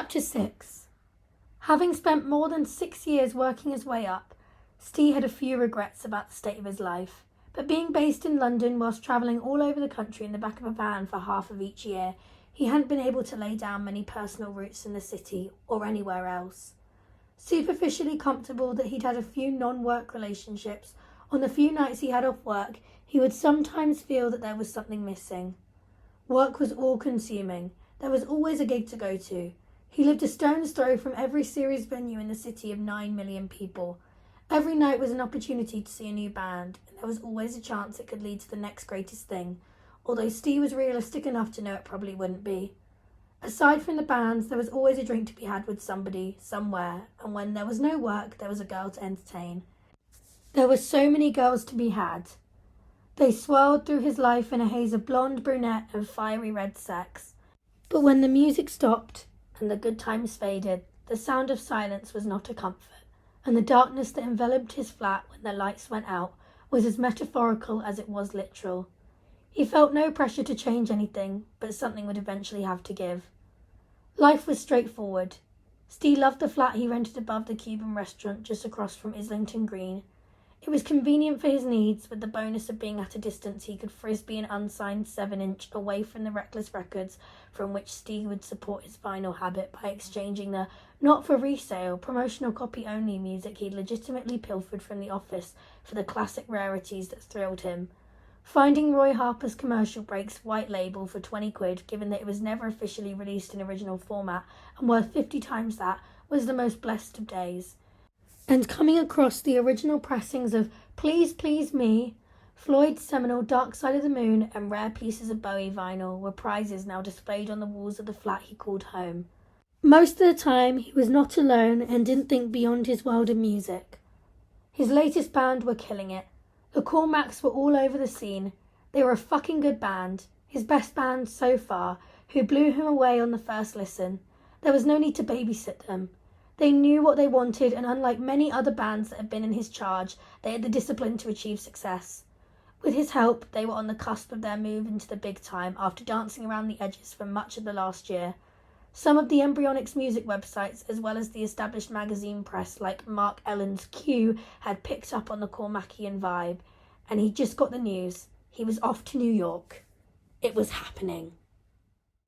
Chapter 6. Having spent more than 6 years working his way up, Steve had a few regrets about the state of his life. But being based in London whilst travelling all over the country in the back of a van for half of each year, he hadn't been able to lay down many personal roots in the city or anywhere else. Superficially comfortable that he'd had a few non-work relationships, on the few nights he had off work, he would sometimes feel that there was something missing. Work was all-consuming. There was always a gig to go to. He lived a stone's throw from every serious venue in the city of 9 million people. Every night was an opportunity to see a new band, and there was always a chance it could lead to the next greatest thing, although Steve was realistic enough to know it probably wouldn't be. Aside from the bands, there was always a drink to be had with somebody, somewhere, and when there was no work, there was a girl to entertain. There were so many girls to be had. They swirled through his life in a haze of blonde, brunette, and fiery red sex. But when the music stopped and the good times faded, the sound of silence was not a comfort, and the darkness that enveloped his flat when the lights went out was as metaphorical as it was literal. He felt no pressure to change anything, but something would eventually have to give. Life was straightforward. Steve loved the flat he rented above the Cuban restaurant just across from Islington Green. It was convenient for his needs, with the bonus of being at a distance he could frisbee an unsigned 7-inch away from the Reckless Records from which Steve would support his vinyl habit by exchanging the not-for-resale, promotional copy-only music he'd legitimately pilfered from the office for the classic rarities that thrilled him. Finding Roy Harper's commercial breaks white label for 20 quid, given that it was never officially released in original format and worth 50 times that, was the most blessed of days. And coming across the original pressings of Please Please Me, Floyd's seminal Dark Side of the Moon, and rare pieces of Bowie vinyl were prizes now displayed on the walls of the flat he called home. Most of the time, he was not alone and didn't think beyond his world of music. His latest band were killing it. The Cormacs were all over the scene. They were a fucking good band, his best band so far, who blew him away on the first listen. There was no need to babysit them. They knew what they wanted, and unlike many other bands that had been in his charge, they had the discipline to achieve success. With his help, they were on the cusp of their move into the big time after dancing around the edges for much of the last year. Some of the Embryonics music websites, as well as the established magazine press like Mark Ellen's Q, had picked up on the Cormacian vibe, and he just got the news. He was off to New York. It was happening.